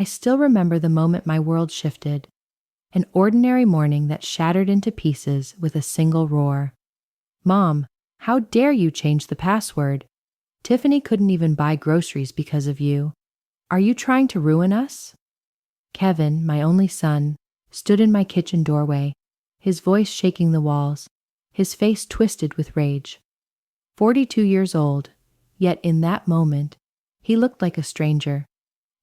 I still remember the moment my world shifted, an ordinary morning that shattered into pieces with a single roar. "Mom, how dare you change the password? Tiffany couldn't even buy groceries because of you. Are you trying to ruin us?" Kevin, my only son, stood in my kitchen doorway, his voice shaking the walls, his face twisted with rage. 42 years old, yet in that moment, he looked like a stranger,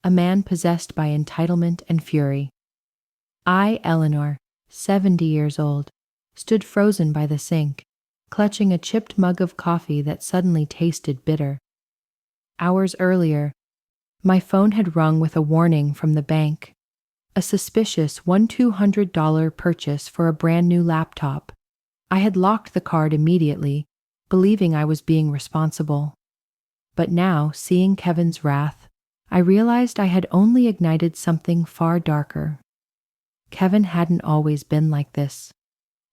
a man possessed by entitlement and fury. I, Eleanor, 70 years old, stood frozen by the sink, clutching a chipped mug of coffee that suddenly tasted bitter. Hours earlier, my phone had rung with a warning from the bank, a suspicious $1,200 purchase for a brand new laptop. I had locked the card immediately, believing I was being responsible. But now, seeing Kevin's wrath, I realized I had only ignited something far darker. Kevin hadn't always been like this.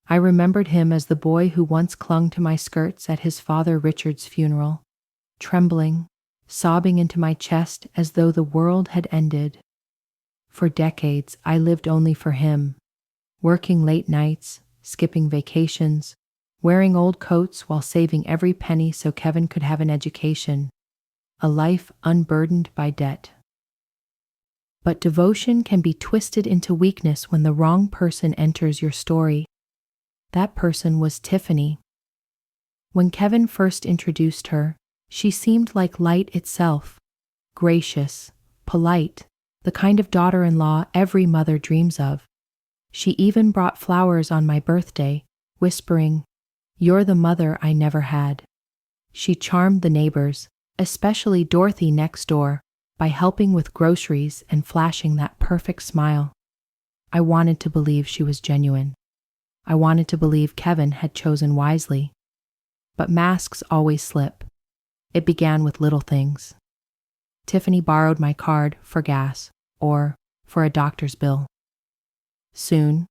I remembered him as the boy who once clung to my skirts at his father Richard's funeral, trembling, sobbing into my chest as though the world had ended. For decades, I lived only for him, working late nights, skipping vacations, wearing old coats while saving every penny so Kevin could have an education, a life unburdened by debt. But devotion can be twisted into weakness when the wrong person enters your story. That person was Tiffany. When Kevin first introduced her, she seemed like light itself, gracious, polite, the kind of daughter-in-law every mother dreams of. She even brought flowers on my birthday, whispering, "You're the mother I never had." She charmed the neighbors, especially Dorothy next door, by helping with groceries and flashing that perfect smile. I wanted to believe she was genuine. I wanted to believe Kevin had chosen wisely. But masks always slip. It began with little things. Tiffany borrowed my card for gas or for a doctor's bill. Soon,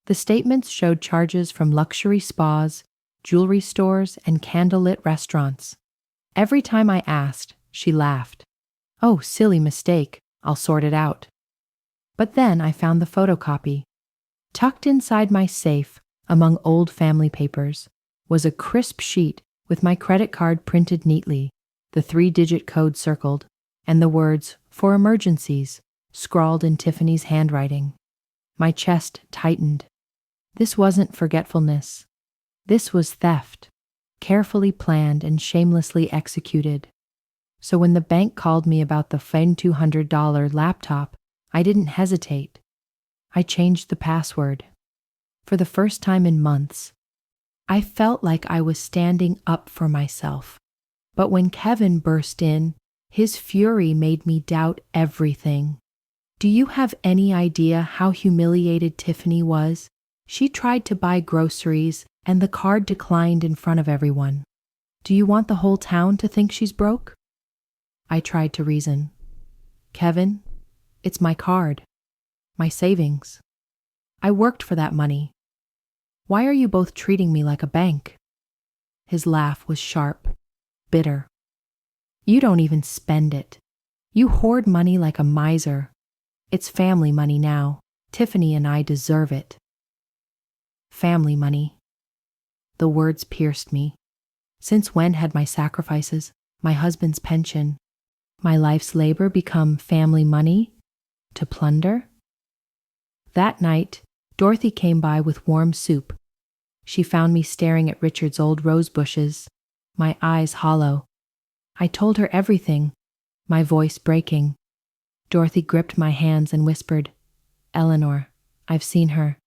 the statements showed charges from luxury spas, jewelry stores, and candlelit restaurants. Every time I asked, she laughed. "Oh, silly mistake, I'll sort it out." But then I found the photocopy. Tucked inside my safe, among old family papers, was a crisp sheet with my credit card printed neatly, the 3-digit code circled, and the words, "For emergencies," scrawled in Tiffany's handwriting. My chest tightened. This wasn't forgetfulness. This was theft, carefully planned and shamelessly executed. So when the bank called me about the $200 laptop, I didn't hesitate. I changed the password. For the first time in months, I felt like I was standing up for myself. But when Kevin burst in, his fury made me doubt everything. Do you have any idea how humiliated Tiffany was? She tried to buy groceries, and the card declined in front of everyone. Do you want the whole town to think she's broke? I tried to reason. "Kevin, it's my card, my savings. I worked for that money. Why are you both treating me like a bank?" His laugh was sharp, bitter. "You don't even spend it. You hoard money like a miser. It's family money now. Tiffany and I deserve it." Family money. The words pierced me. Since when had my sacrifices, my husband's pension, my life's labor become family money to plunder? That night, Dorothy came by with warm soup. She found me staring at Richard's old rose bushes, my eyes hollow. I told her everything, my voice breaking. Dorothy gripped my hands and whispered, "Eleanor, I've seen her.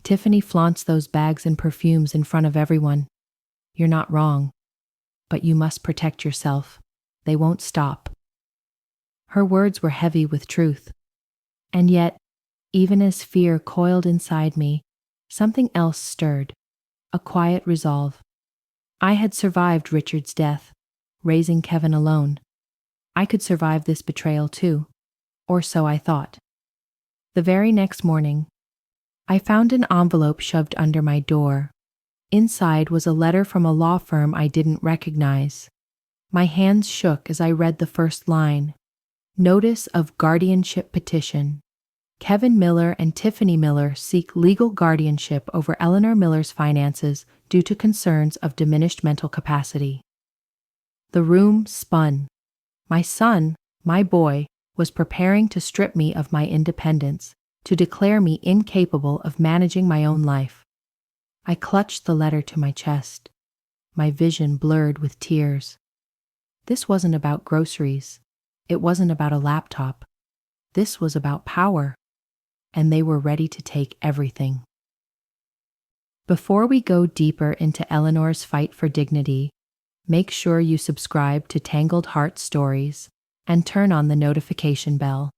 Tiffany flaunts those bags and perfumes in front of everyone. You're not wrong, but you must protect yourself. They won't stop." Her words were heavy with truth. And yet, even as fear coiled inside me, something else stirred, a quiet resolve. I had survived Richard's death, raising Kevin alone. I could survive this betrayal too, or so I thought. The very next morning, I found an envelope shoved under my door. Inside was a letter from a law firm I didn't recognize. My hands shook as I read the first line. Notice of guardianship petition. Kevin Miller and Tiffany Miller seek legal guardianship over Eleanor Miller's finances due to concerns of diminished mental capacity. The room spun. My son, my boy, was preparing to strip me of my independence, to declare me incapable of managing my own life. I clutched the letter to my chest, my vision blurred with tears. This wasn't about groceries. It wasn't about a laptop. This was about power, and they were ready to take everything. Before we go deeper into Eleanor's fight for dignity, make sure you subscribe to Tangled Heart Stories and turn on the notification bell.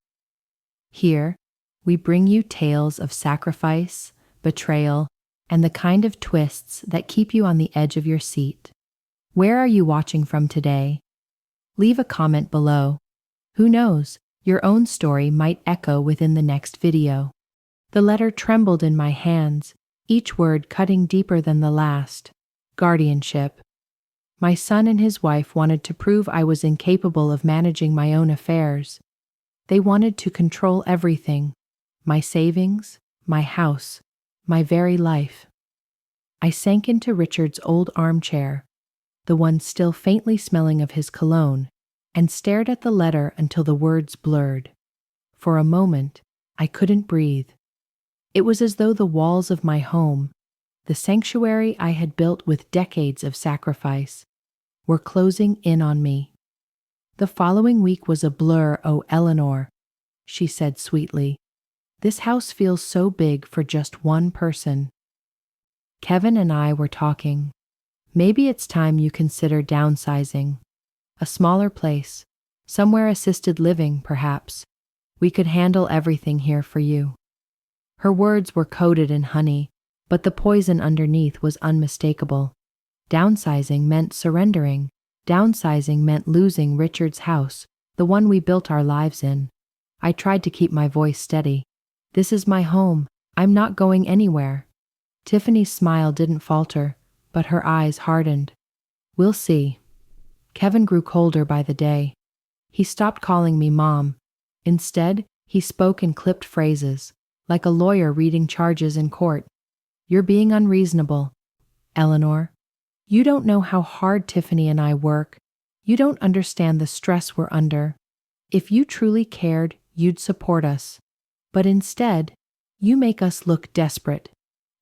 Here, we bring you tales of sacrifice, betrayal, and the kind of twists that keep you on the edge of your seat. Where are you watching from today? Leave a comment below. Who knows, your own story might echo within the next video. The letter trembled in my hands, each word cutting deeper than the last. Guardianship. My son and his wife wanted to prove I was incapable of managing my own affairs. They wanted to control everything, my savings, my house, my very life. I sank into Richard's old armchair, the one still faintly smelling of his cologne, and stared at the letter until the words blurred. For a moment, I couldn't breathe. It was as though the walls of my home, the sanctuary I had built with decades of sacrifice, were closing in on me. The following week was a blur, oh Eleanor, she said sweetly. This house feels so big for just one person. Kevin and I were talking. Maybe it's time you consider downsizing. A smaller place, somewhere assisted living, perhaps. We could handle everything here for you. Her words were coated in honey, but the poison underneath was unmistakable. Downsizing meant surrendering. Downsizing meant losing Richard's house, the one we built our lives in. I tried to keep my voice steady. This is my home. I'm not going anywhere. Tiffany's smile didn't falter, but her eyes hardened. We'll see. Kevin grew colder by the day. He stopped calling me Mom. Instead, he spoke in clipped phrases, like a lawyer reading charges in court. You're being unreasonable, Eleanor. You don't know how hard Tiffany and I work. You don't understand the stress we're under. If you truly cared, you'd support us. But instead, you make us look desperate.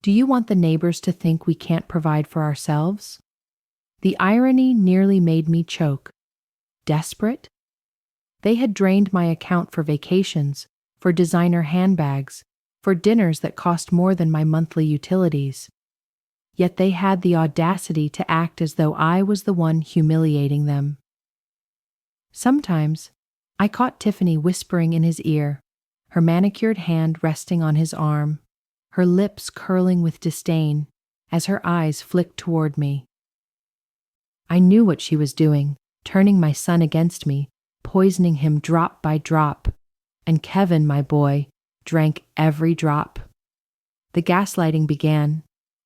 Do you want the neighbors to think we can't provide for ourselves? The irony nearly made me choke. Desperate? They had drained my account for vacations, for designer handbags, for dinners that cost more than my monthly utilities. Yet they had the audacity to act as though I was the one humiliating them. Sometimes, I caught Tiffany whispering in his ear, her manicured hand resting on his arm, her lips curling with disdain as her eyes flicked toward me. I knew what she was doing, turning my son against me, poisoning him drop by drop, and Kevin, my boy, drank every drop. The gaslighting began.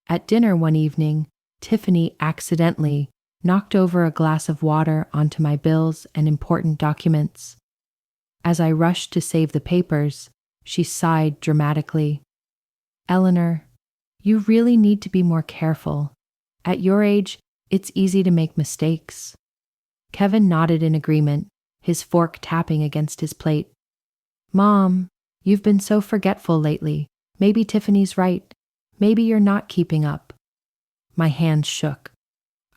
At dinner one evening, Tiffany accidentally knocked over a glass of water onto my bills and important documents. As I rushed to save the papers, she sighed dramatically. Eleanor, you really need to be more careful. At your age, it's easy to make mistakes. Kevin nodded in agreement, his fork tapping against his plate. Mom, you've been so forgetful lately. Maybe Tiffany's right. Maybe you're not keeping up. My hands shook.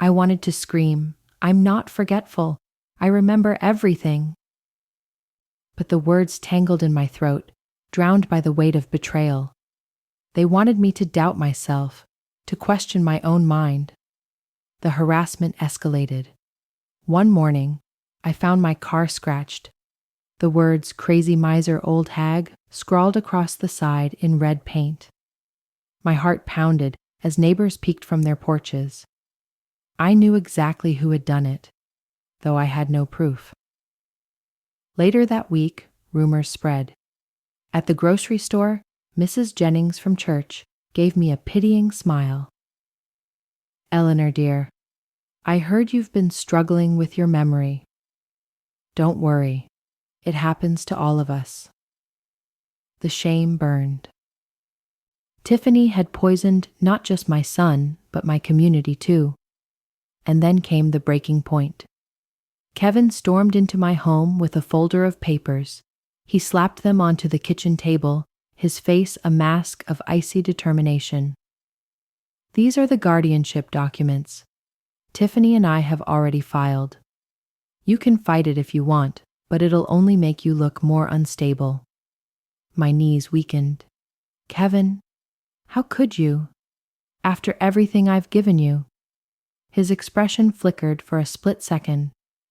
I wanted to scream. I'm not forgetful. I remember everything. But the words tangled in my throat, drowned by the weight of betrayal. They wanted me to doubt myself, to question my own mind. The harassment escalated. One morning, I found my car scratched. The words "crazy miser, old hag" scrawled across the side in red paint. My heart pounded as neighbors peeked from their porches. I knew exactly who had done it, though I had no proof. Later that week, rumors spread. At the grocery store, Mrs. Jennings from church gave me a pitying smile. Eleanor, dear, I heard you've been struggling with your memory. Don't worry. It happens to all of us. The shame burned. Tiffany had poisoned not just my son, but my community too. And then came the breaking point. Kevin stormed into my home with a folder of papers. He slapped them onto the kitchen table, his face a mask of icy determination. These are the guardianship documents. Tiffany and I have already filed. You can fight it if you want, but it'll only make you look more unstable. My knees weakened. Kevin, how could you? After everything I've given you. His expression flickered for a split second,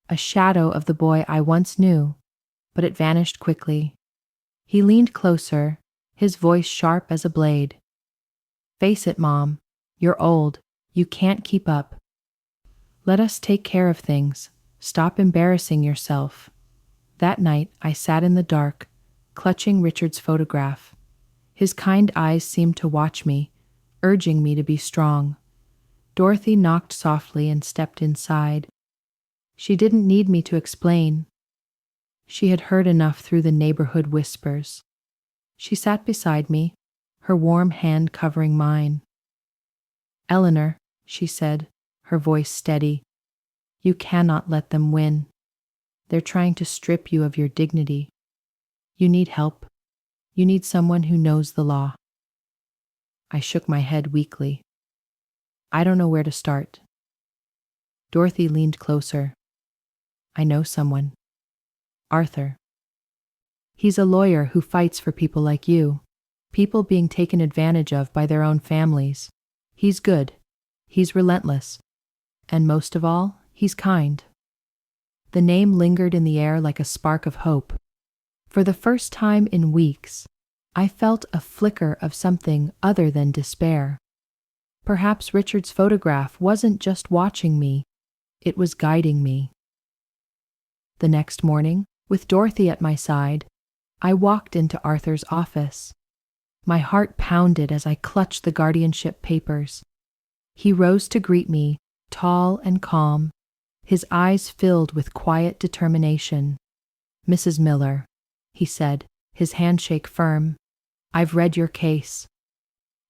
a shadow of the boy I once knew, but it vanished quickly. He leaned closer, his voice sharp as a blade. Face it, Mom. You're old. You can't keep up. Let us take care of things. Stop embarrassing yourself. That night, I sat in the dark, clutching Richard's photograph. His kind eyes seemed to watch me, urging me to be strong. Dorothy knocked softly and stepped inside. She didn't need me to explain. She had heard enough through the neighborhood whispers. She sat beside me, her warm hand covering mine. Eleanor, she said, her voice steady, you cannot let them win. They're trying to strip you of your dignity. You need help. You need someone who knows the law. I shook my head weakly. I don't know where to start. Dorothy leaned closer. I know someone. Arthur. He's a lawyer who fights for people like you, people being taken advantage of by their own families. He's good. He's relentless. And most of all, he's kind. The name lingered in the air like a spark of hope. For the first time in weeks, I felt a flicker of something other than despair. Perhaps Richard's photograph wasn't just watching me, it was guiding me. The next morning, with Dorothy at my side, I walked into Arthur's office. My heart pounded as I clutched the guardianship papers. He rose to greet me, tall and calm, his eyes filled with quiet determination. Mrs. Miller, he said, his handshake firm, I've read your case.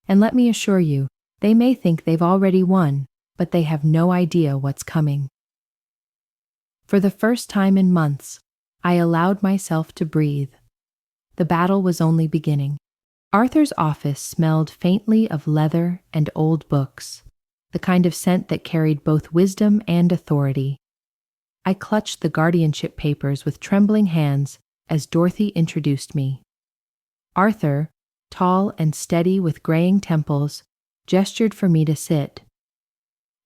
And let me assure you, they may think they've already won, but they have no idea what's coming. For the first time in months, I allowed myself to breathe. The battle was only beginning. Arthur's office smelled faintly of leather and old books, the kind of scent that carried both wisdom and authority. I clutched the guardianship papers with trembling hands as Dorothy introduced me. Arthur, tall and steady with graying temples, gestured for me to sit.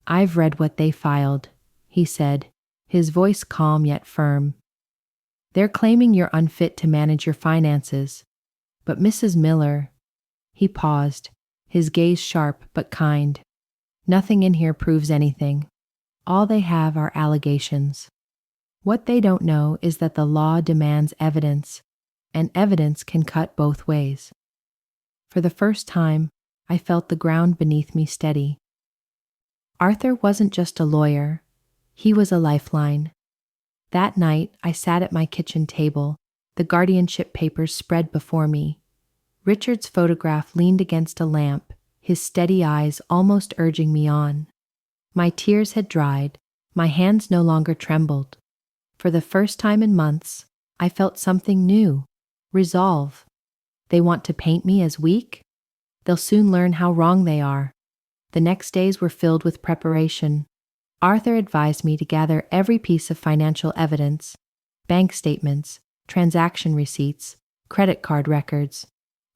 I've read what they filed, he said, his voice calm yet firm. They're claiming you're unfit to manage your finances. But Mrs. Miller, he paused, his gaze sharp but kind. Nothing in here proves anything. All they have are allegations. What they don't know is that the law demands evidence, and evidence can cut both ways. For the first time, I felt the ground beneath me steady. Arthur wasn't just a lawyer, he was a lifeline. That night, I sat at my kitchen table, the guardianship papers spread before me. Richard's photograph leaned against a lamp, his steady eyes almost urging me on. My tears had dried, my hands no longer trembled. For the first time in months, I felt something new, resolve. They want to paint me as weak? They'll soon learn how wrong they are. The next days were filled with preparation. Arthur advised me to gather every piece of financial evidence, bank statements, transaction receipts, credit card records.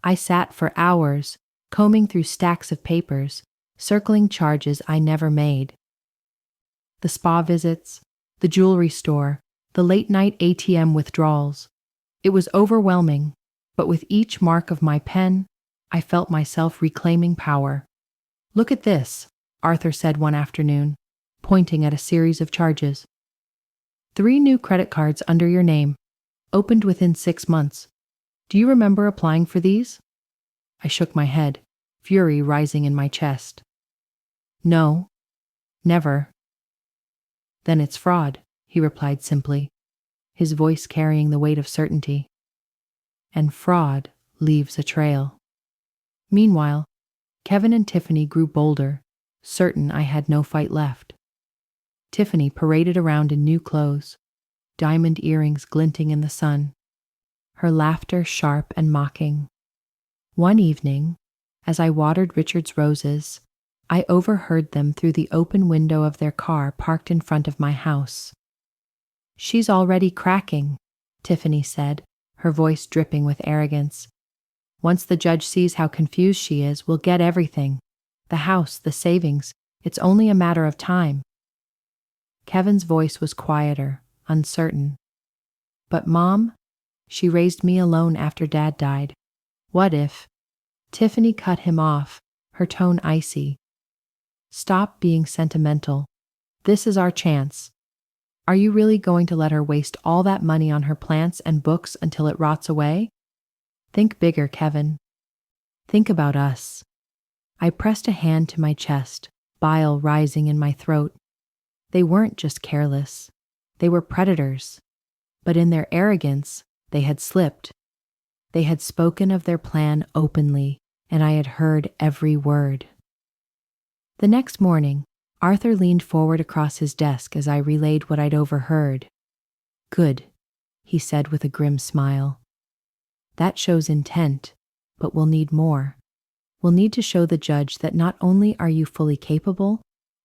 I sat for hours, combing through stacks of papers, circling charges I never made. The spa visits, the jewelry store, the late-night ATM withdrawals. It was overwhelming, but with each mark of my pen, I felt myself reclaiming power. Look at this, Arthur said one afternoon, pointing at a series of charges. 3 new credit cards under your name, opened within 6 months. Do you remember applying for these? I shook my head, fury rising in my chest. No, never. Then it's fraud, he replied simply. his voice carrying the weight of certainty. And fraud leaves a trail. Meanwhile, Kevin and Tiffany grew bolder, certain I had no fight left. Tiffany paraded around in new clothes, diamond earrings glinting in the sun, her laughter sharp and mocking. One evening, as I watered Richard's roses, I overheard them through the open window of their car parked in front of my house. "She's already cracking," Tiffany said, her voice dripping with arrogance. "Once the judge sees how confused she is, we'll get everything. The house, the savings. It's only a matter of time." Kevin's voice was quieter, uncertain. "But Mom, she raised me alone after Dad died. What if—" Tiffany cut him off, her tone icy. "Stop being sentimental. This is our chance. Are you really going to let her waste all that money on her plants and books until it rots away? Think bigger, Kevin. Think about us." I pressed a hand to my chest, bile rising in my throat. They weren't just careless. They were predators. But in their arrogance, they had slipped. They had spoken of their plan openly, and I had heard every word. The next morning, Arthur leaned forward across his desk as I relayed what I'd overheard. "Good," he said with a grim smile. "That shows intent, but we'll need more. We'll need to show the judge that not only are you fully capable,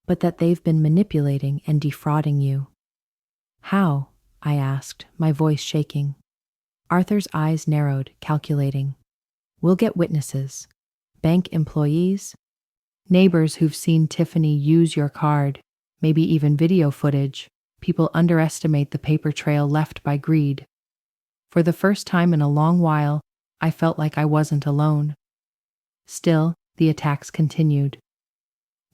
but that they've been manipulating and defrauding you." "How?" I asked, my voice shaking. Arthur's eyes narrowed, calculating. "We'll get witnesses, bank employees, neighbors who've seen Tiffany use your card, maybe even video footage. People underestimate the paper trail left by greed." For the first time in a long while, I felt like I wasn't alone. Still, the attacks continued.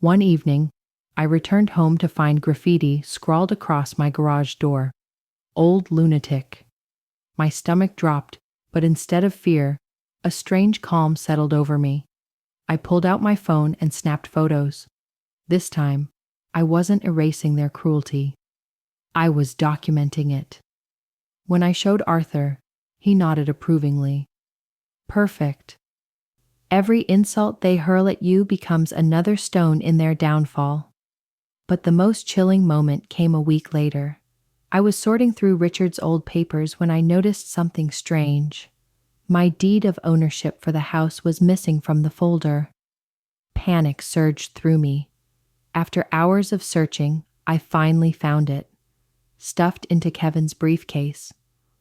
One evening, I returned home to find graffiti scrawled across my garage door. "Old lunatic." My stomach dropped, but instead of fear, a strange calm settled over me. I pulled out my phone and snapped photos. This time, I wasn't erasing their cruelty. I was documenting it. When I showed Arthur, he nodded approvingly. "Perfect. Every insult they hurl at you becomes another stone in their downfall." But the most chilling moment came a week later. I was sorting through Richard's old papers when I noticed something strange. My deed of ownership for the house was missing from the folder. Panic surged through me. After hours of searching, I finally found it. Stuffed into Kevin's briefcase,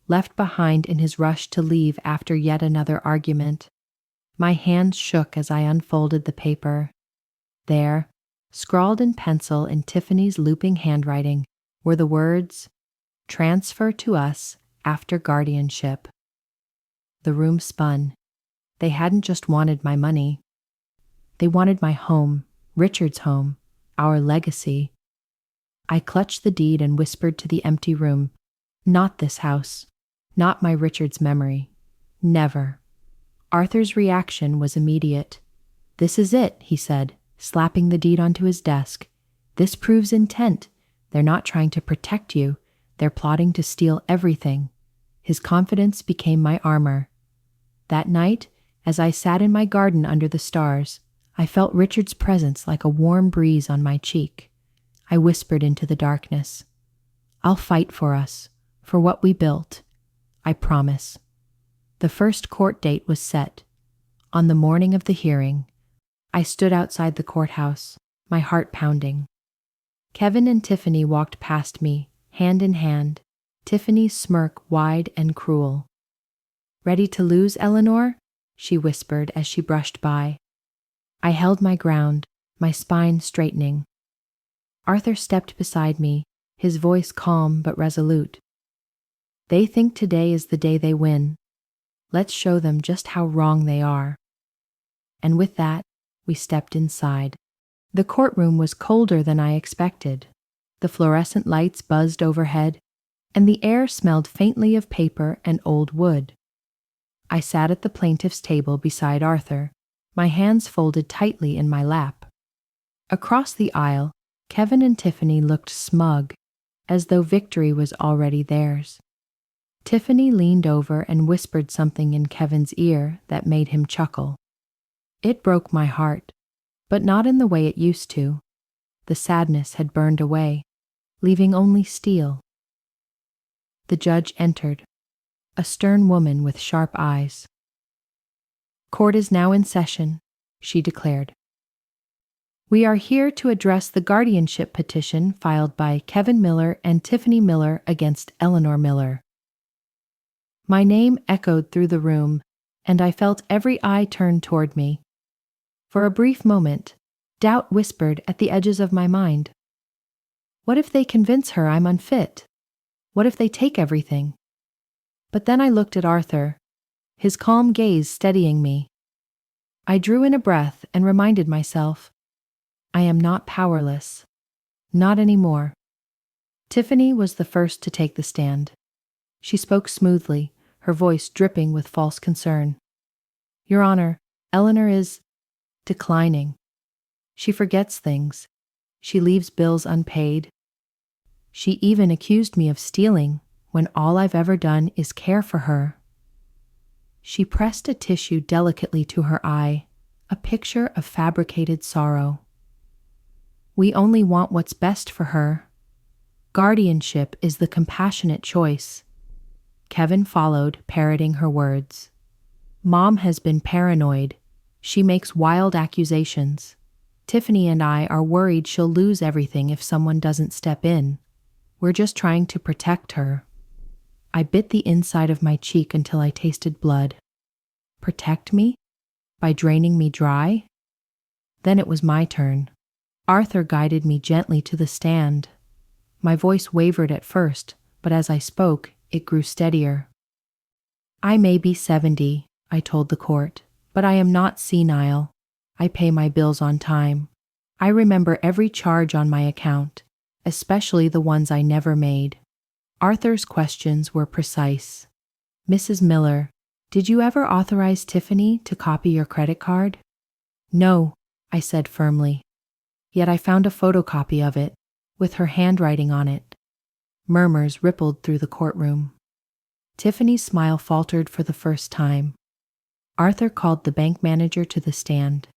left behind in his rush to leave after yet another argument. My hands shook as I unfolded the paper. There, scrawled in pencil in Tiffany's looping handwriting, were the words, "Transfer to us after guardianship." The room spun. They hadn't just wanted my money. They wanted my home, Richard's home, our legacy. I clutched the deed and whispered to the empty room, "Not this house, not my Richard's memory. Never." Arthur's reaction was immediate. "This is it," he said, slapping the deed onto his desk. "This proves intent. They're not trying to protect you. They're plotting to steal everything." His confidence became my armor. That night, as I sat in my garden under the stars, I felt Richard's presence like a warm breeze on my cheek. I whispered into the darkness, "I'll fight for us, for what we built. I promise." The first court date was set. On the morning of the hearing, I stood outside the courthouse, my heart pounding. Kevin and Tiffany walked past me, hand in hand, Tiffany's smirk wide and cruel. "Ready to lose, Eleanor?" she whispered as she brushed by. I held my ground, my spine straightening. Arthur stepped beside me, his voice calm but resolute. "They think today is the day they win. Let's show them just how wrong they are." And with that, we stepped inside. The courtroom was colder than I expected. The fluorescent lights buzzed overhead, and the air smelled faintly of paper and old wood. I sat at the plaintiff's table beside Arthur, my hands folded tightly in my lap. Across the aisle, Kevin and Tiffany looked smug, as though victory was already theirs. Tiffany leaned over and whispered something in Kevin's ear that made him chuckle. It broke my heart, but not in the way it used to. The sadness had burned away, leaving only steel. The judge entered, a stern woman with sharp eyes. "Court is now in session," she declared. "We are here to address the guardianship petition filed by Kevin Miller and Tiffany Miller against Eleanor Miller." My name echoed through the room, and I felt every eye turn toward me. For a brief moment, doubt whispered at the edges of my mind. What if they convince her I'm unfit? What if they take everything? But then I looked at Arthur, his calm gaze steadying me. I drew in a breath and reminded myself, I am not powerless. Not anymore. Tiffany was the first to take the stand. She spoke smoothly, her voice dripping with false concern. "Your Honor, Eleanor is declining. She forgets things. She leaves bills unpaid. She even accused me of stealing when all I've ever done is care for her." She pressed a tissue delicately to her eye, a picture of fabricated sorrow. "We only want what's best for her. Guardianship is the compassionate choice." Kevin followed, parroting her words. "Mom has been paranoid. She makes wild accusations. Tiffany and I are worried she'll lose everything if someone doesn't step in. We're just trying to protect her." I bit the inside of my cheek until I tasted blood. Protect me? By draining me dry? Then it was my turn. Arthur guided me gently to the stand. My voice wavered at first, but as I spoke, it grew steadier. "I may be 70, I told the court, but I am not senile. I pay my bills on time. I remember every charge on my account, especially the ones I never made." Arthur's questions were precise. "Mrs. Miller, did you ever authorize Tiffany to copy your credit card?" "No," I said firmly. Yet I found a photocopy of it, with her handwriting on it. Murmurs rippled through the courtroom. Tiffany's smile faltered for the first time. Arthur called the bank manager to the stand.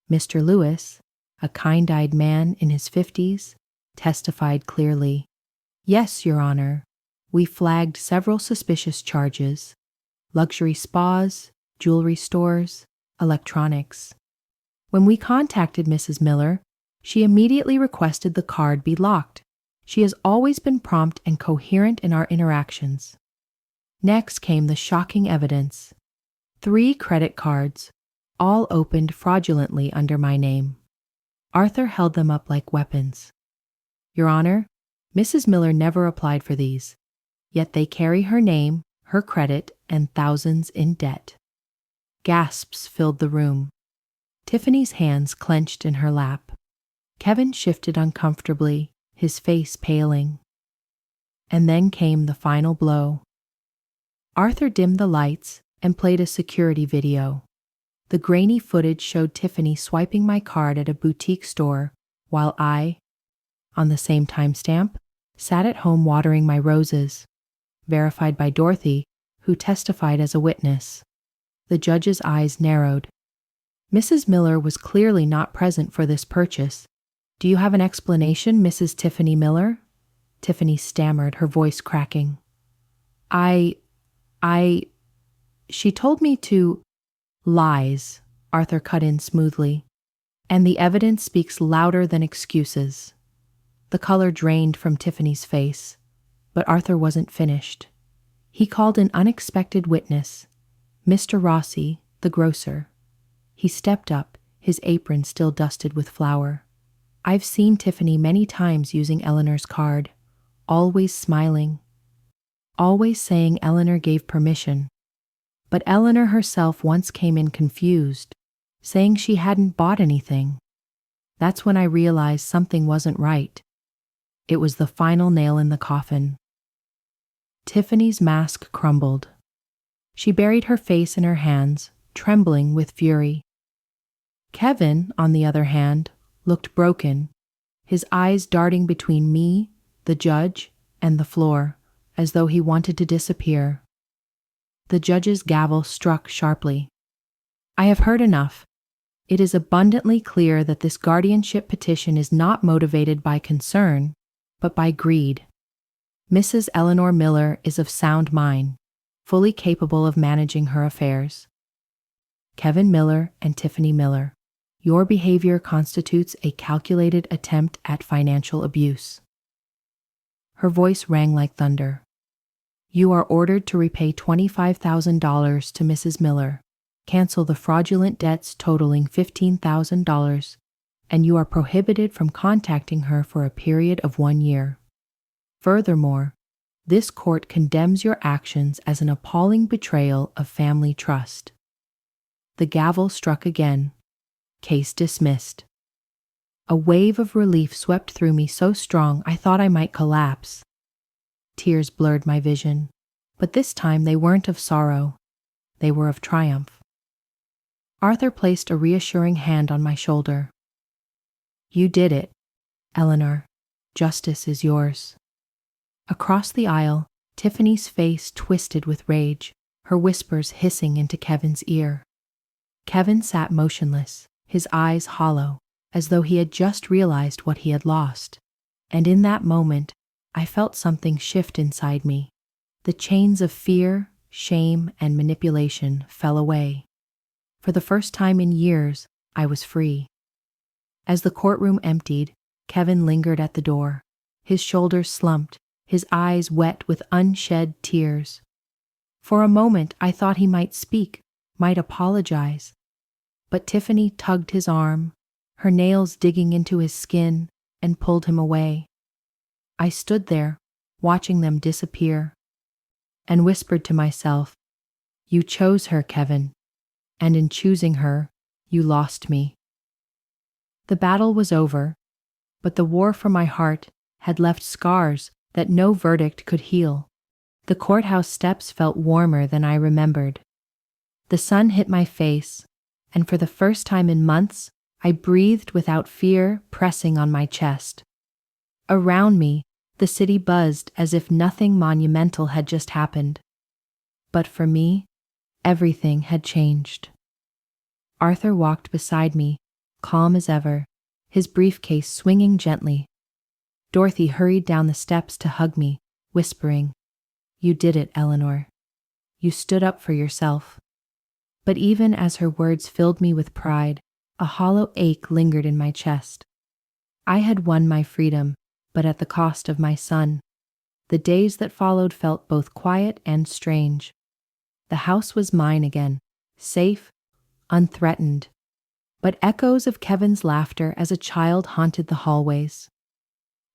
Mr. Lewis, a kind-eyed man in his 50s, testified clearly. "Yes, Your Honor, we flagged several suspicious charges: luxury spas, jewelry stores, electronics. When we contacted Mrs. Miller, she immediately requested the card be locked. She has always been prompt and coherent in our interactions." Next came the shocking evidence. 3 credit cards, all opened fraudulently under my name. Arthur held them up like weapons. "Your Honor, Mrs. Miller never applied for these, yet they carry her name, her credit, and thousands in debt." Gasps filled the room. Tiffany's hands clenched in her lap. Kevin shifted uncomfortably, his face paling. And then came the final blow. Arthur dimmed the lights and played a security video. The grainy footage showed Tiffany swiping my card at a boutique store while I, on the same timestamp, sat at home watering my roses, verified by Dorothy, who testified as a witness. The judge's eyes narrowed. "Mrs. Miller was clearly not present for this purchase. Do you have an explanation, Mrs. Tiffany Miller?" Tiffany stammered, her voice cracking. She told me to..." "Lies," Arthur cut in smoothly. "And the evidence speaks louder than excuses." The color drained from Tiffany's face, but Arthur wasn't finished. He called an unexpected witness, Mr. Rossi, the grocer. He stepped up, his apron still dusted with flour. "I've seen Tiffany many times using Eleanor's card, always smiling, always saying Eleanor gave permission. But Eleanor herself once came in confused, saying she hadn't bought anything. That's when I realized something wasn't right. It was the final nail in the coffin." Tiffany's mask crumbled. She buried her face in her hands, trembling with fury. Kevin, on the other hand, looked broken, his eyes darting between me, the judge, and the floor, as though he wanted to disappear. The judge's gavel struck sharply. I have heard enough. It is abundantly clear that this guardianship petition is not motivated by concern, but by greed. Mrs. Eleanor Miller is of sound mind, fully capable of managing her affairs. Kevin Miller and Tiffany Miller, your behavior constitutes a calculated attempt at financial abuse. Her voice rang like thunder. You are ordered to repay $25,000 to Mrs. Miller, cancel the fraudulent debts totaling $15,000, and you are prohibited from contacting her for a period of 1 year. Furthermore, this court condemns your actions as an appalling betrayal of family trust. The gavel struck again. Case dismissed. A wave of relief swept through me so strong I thought I might collapse. Tears blurred my vision, but this time they weren't of sorrow. They were of triumph. Arthur placed a reassuring hand on my shoulder. You did it, Eleanor. Justice is yours. Across the aisle, Tiffany's face twisted with rage, her whispers hissing into Kevin's ear. Kevin sat motionless, his eyes hollow, as though he had just realized what he had lost. And in that moment, I felt something shift inside me. The chains of fear, shame, and manipulation fell away. For the first time in years, I was free. As the courtroom emptied, Kevin lingered at the door. His shoulders slumped, his eyes wet with unshed tears. For a moment, I thought he might speak, might apologize. But Tiffany tugged his arm, her nails digging into his skin, and pulled him away. I stood there, watching them disappear, and whispered to myself, You chose her, Kevin, and in choosing her, you lost me. The battle was over, but the war for my heart had left scars that no verdict could heal. The courthouse steps felt warmer than I remembered. The sun hit my face, and for the first time in months, I breathed without fear pressing on my chest. Around me, the city buzzed as if nothing monumental had just happened. But for me, everything had changed. Arthur walked beside me, calm as ever, his briefcase swinging gently. Dorothy hurried down the steps to hug me, whispering, You did it, Eleanor. You stood up for yourself. But even as her words filled me with pride, a hollow ache lingered in my chest. I had won my freedom, but at the cost of my son. The days that followed felt both quiet and strange. The house was mine again, safe, unthreatened. But echoes of Kevin's laughter as a child haunted the hallways.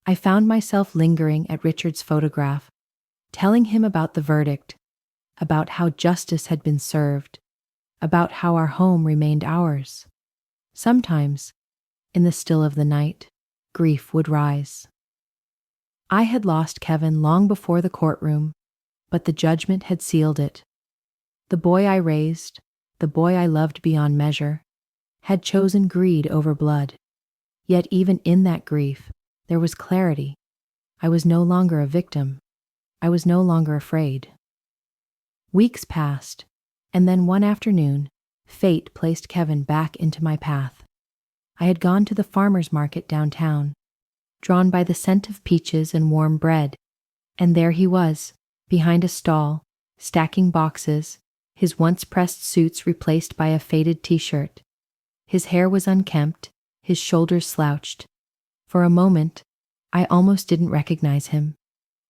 I found myself lingering at Richard's photograph, telling him about the verdict, about how justice had been served, about how our home remained ours. Sometimes, in the still of the night, grief would rise. I had lost Kevin long before the courtroom, but the judgment had sealed it. The boy I raised, the boy I loved beyond measure, had chosen greed over blood. Yet even in that grief, there was clarity. I was no longer a victim. I was no longer afraid. Weeks passed, and then one afternoon, fate placed Kevin back into my path. I had gone to the farmer's market downtown, drawn by the scent of peaches and warm bread, and there he was, behind a stall, stacking boxes, his once-pressed suits replaced by a faded t-shirt. His hair was unkempt, his shoulders slouched. For a moment, I almost didn't recognize him.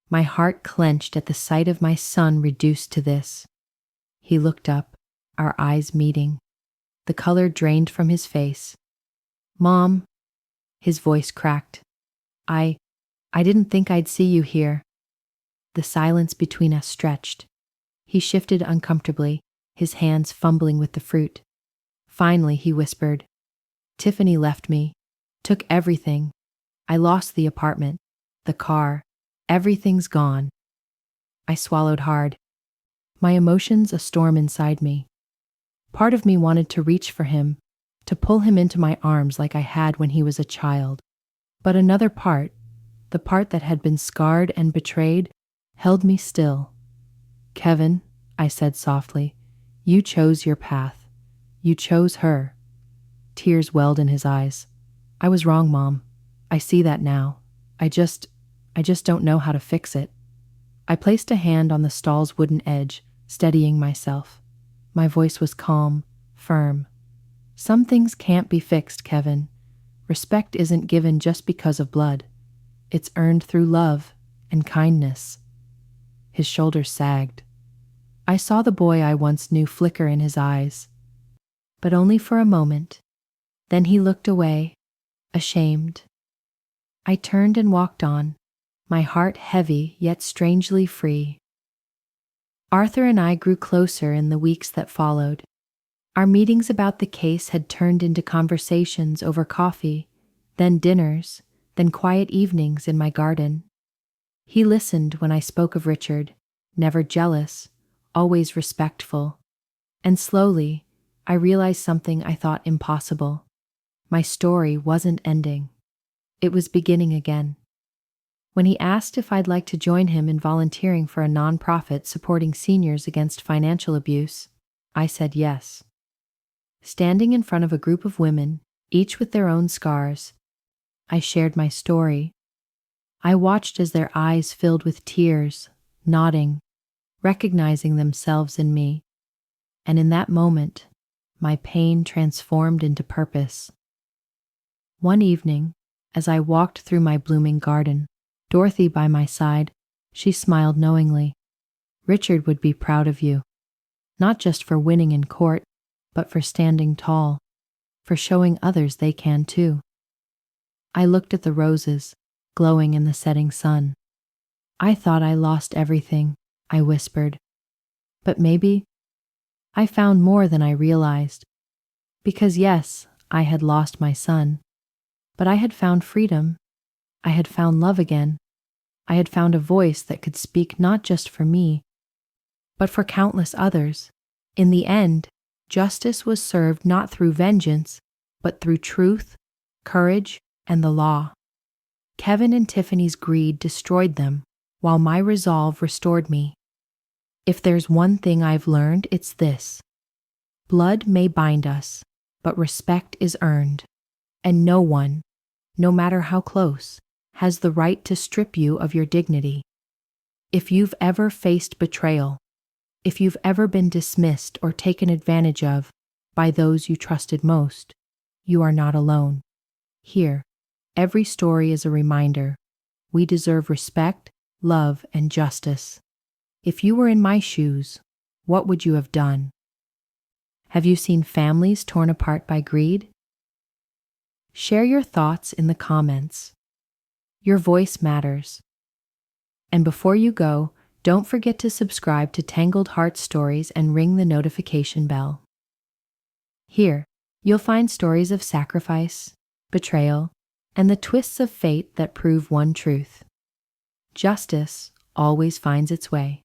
My heart clenched at the sight of my son reduced to this. He looked up, our eyes meeting. The color drained from his face. Mom, his voice cracked. I didn't think I'd see you here. The silence between us stretched. He shifted uncomfortably, his hands fumbling with the fruit. Finally, he whispered, Tiffany left me, took everything. I lost the apartment, the car, everything's gone. I swallowed hard. My emotions a storm inside me. Part of me wanted to reach for him, to pull him into my arms like I had when he was a child. But another part, the part that had been scarred and betrayed, held me still. "Kevin," I said softly, "you chose your path. You chose her." Tears welled in his eyes. "I was wrong, Mom. I see that now. I just don't know how to fix it." I placed a hand on the stall's wooden edge, steadying myself. My voice was calm, firm. "Some things can't be fixed, Kevin. Respect isn't given just because of blood. It's earned through love and kindness." His shoulders sagged. I saw the boy I once knew flicker in his eyes, but only for a moment. Then he looked away, ashamed. I turned and walked on, my heart heavy yet strangely free. Arthur and I grew closer in the weeks that followed. Our meetings about the case had turned into conversations over coffee, then dinners, then quiet evenings in my garden. He listened when I spoke of Richard, never jealous, always respectful. And slowly, I realized something I thought impossible. My story wasn't ending. It was beginning again. When he asked if I'd like to join him in volunteering for a nonprofit supporting seniors against financial abuse, I said yes. Standing in front of a group of women, each with their own scars, I shared my story. I watched as their eyes filled with tears, nodding, recognizing themselves in me. And in that moment, my pain transformed into purpose. One evening, as I walked through my blooming garden, Dorothy by my side, she smiled knowingly. "Richard would be proud of you, not just for winning in court, but for standing tall, for showing others they can too." I looked at the roses, glowing in the setting sun. "I thought I lost everything," I whispered. "But maybe I found more than I realized. Because yes, I had lost my son, but I had found freedom. I had found love again. I had found a voice that could speak not just for me, but for countless others. In the end, justice was served not through vengeance, but through truth, courage, and the law. Kevin and Tiffany's greed destroyed them, while my resolve restored me. If there's one thing I've learned, it's this. Blood may bind us, but respect is earned. And no one, no matter how close, has the right to strip you of your dignity. If you've ever faced betrayal, if you've ever been dismissed or taken advantage of by those you trusted most, you are not alone. Here, every story is a reminder. We deserve respect, love, and justice. If you were in my shoes, what would you have done? Have you seen families torn apart by greed? Share your thoughts in the comments. Your voice matters. And before you go, don't forget to subscribe to Tangled Heart Stories and ring the notification bell. Here, you'll find stories of sacrifice, betrayal, and the twists of fate that prove one truth. Justice always finds its way.